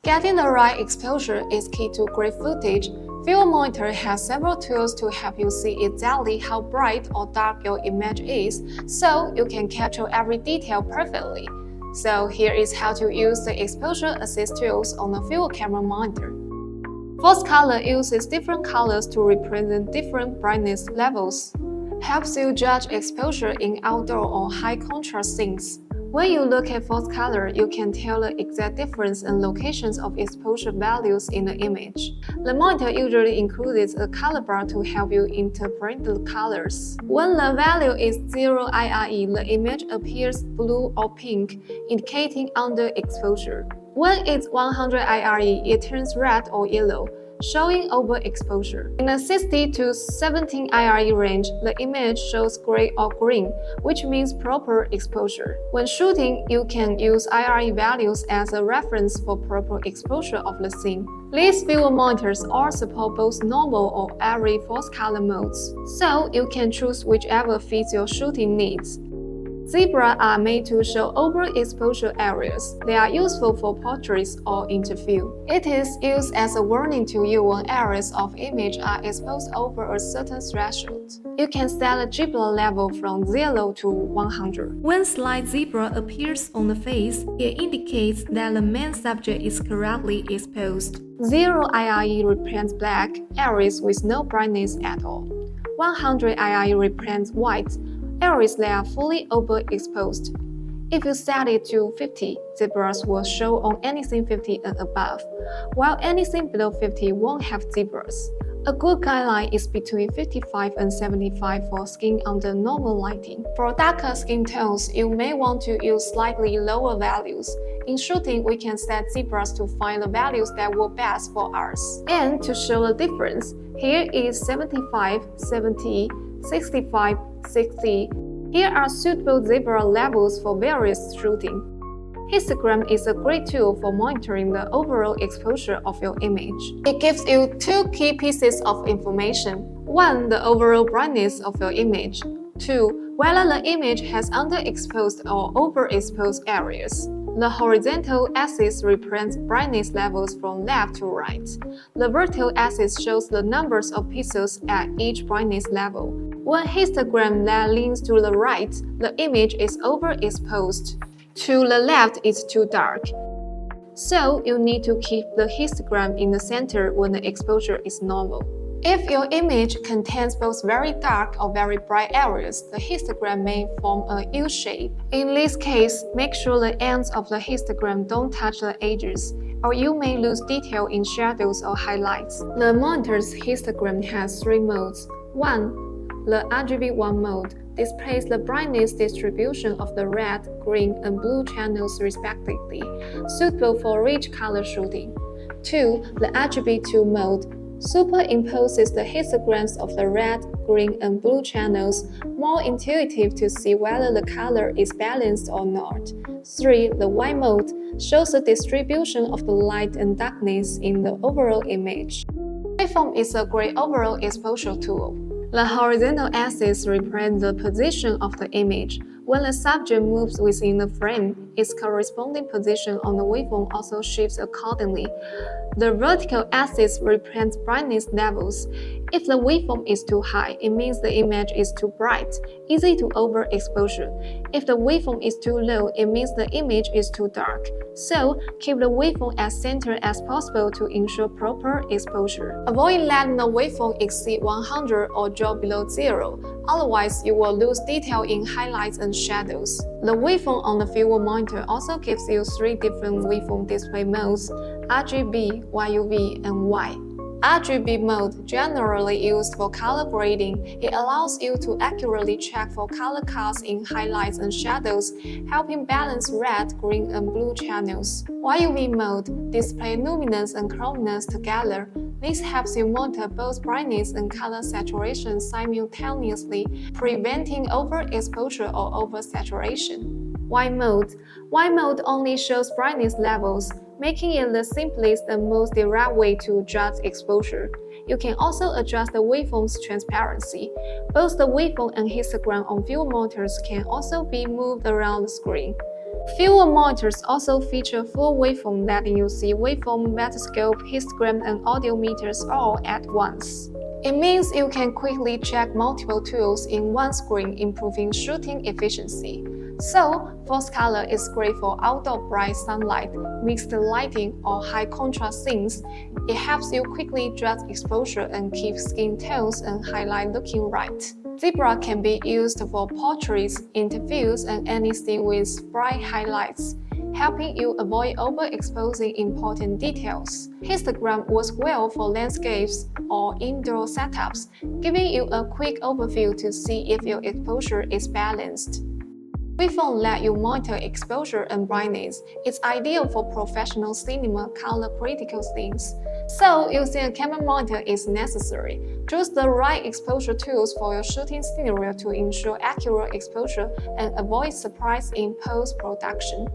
Getting the right exposure is key to great footage. FEELWORLD Monitor has several tools to help you see exactly how bright or dark your image is, so you can capture every detail perfectly. So here is how to use the exposure assist tools on the FEELWORLD camera monitor. Force color uses different colors to represent different brightness levels. Helps you judge exposure in outdoor or high contrast scenes. When you look at force color, you can tell the exact difference in locations of exposure values in the image. The monitor usually includes a color bar to help you interpret the colors. When the value is 0 IRE, the image appears blue or pink, indicating underexposure. When it's 100 IRE, it turns red or yellow, showing overexposure. In the 60 to 17 IRE range, the image shows gray or green, which means proper exposure. When shooting, you can use IRE values as a reference for proper exposure of the scene. These FEELWORLD monitors all support both normal or airy force color modes, so you can choose whichever fits your shooting needs. Zebras are made to show overexposure areas. They are useful for portraits or interview. It is used as a warning to you when areas of image are exposed over a certain threshold. You can set the zebra level from 0 to 100. When slight zebra appears on the face, it indicates that the main subject is correctly exposed. 0 IRE represents black, areas with no brightness at all. 100 IRE represents white, areas that are fully overexposed. If you set it to 50, zebras will show on anything 50 and above, while anything below 50 won't have zebras. A good guideline is between 55 and 75 for skin under normal lighting. For darker skin tones, you may want to use slightly lower values. In shooting, we can set zebras to find the values that work best for us. And to show the difference, here is 75, 70, 65, 60. Here are suitable zebra levels for various shooting. Histogram is a great tool for monitoring the overall exposure of your image. It gives you two key pieces of information. 1. The overall brightness of your image. 2. Whether the image has underexposed or overexposed areas. The horizontal axis represents brightness levels from left to right. The vertical axis shows the numbers of pixels at each brightness level. When histogram that leans to the right, the image is overexposed. To the left, it's too dark. So you need to keep the histogram in the center when the exposure is normal. If your image contains both very dark or very bright areas, the histogram may form a U shape. In this case, make sure the ends of the histogram don't touch the edges, or you may lose detail in shadows or highlights. The monitor's histogram has 3 modes. 1. The RGB1 mode displays the brightness distribution of the red, green, and blue channels respectively, suitable for rich color shooting. 2. The RGB2 mode superimposes the histograms of the red, green, and blue channels, more intuitive to see whether the color is balanced or not. 3. The white mode shows the distribution of the light and darkness in the overall image. Waveform is a great overall exposure tool. The horizontal axis represents the position of the image. When the subject moves within the frame, its corresponding position on the waveform also shifts accordingly. The vertical axis represents brightness levels. If the waveform is too high, it means the image is too bright, easy to overexposure. If the waveform is too low, it means the image is too dark. So, keep the waveform as center as possible to ensure proper exposure. Avoid letting the waveform exceed 100 or drop below 0, otherwise you will lose detail in highlights and shadows. The waveform on the FEELWORLD monitor also gives you 3 different waveform display modes: RGB, YUV, and Y. RGB mode, generally used for color grading, it allows you to accurately check for color cuts in highlights and shadows, helping balance red, green, and blue channels. YUV mode displays luminance and chrominance together. This helps you monitor both brightness and color saturation simultaneously, preventing overexposure or oversaturation. Y mode only shows brightness levels, making it the simplest and most direct way to judge exposure. You can also adjust the waveform's transparency. Both the waveform and histogram on FEELWORLD monitors can also be moved around the screen. FEELWORLD monitors also feature full waveform, letting you see waveform, metascope, histogram, and audio meters all at once. It means you can quickly check multiple tools in one screen, improving shooting efficiency. So, false color is great for outdoor bright sunlight, mixed lighting, or high contrast scenes. It helps you quickly judge exposure and keep skin tones and highlight looking right. Zebra can be used for portraits, interviews, and anything with bright highlights, helping you avoid overexposing important details. Histogram works well for landscapes or indoor setups, giving you a quick overview to see if your exposure is balanced. Waveform let you monitor exposure and brightness. It's ideal for professional cinema color critical scenes. So, using a camera monitor is necessary. Choose the right exposure tools for your shooting scenario to ensure accurate exposure and avoid surprise in post-production.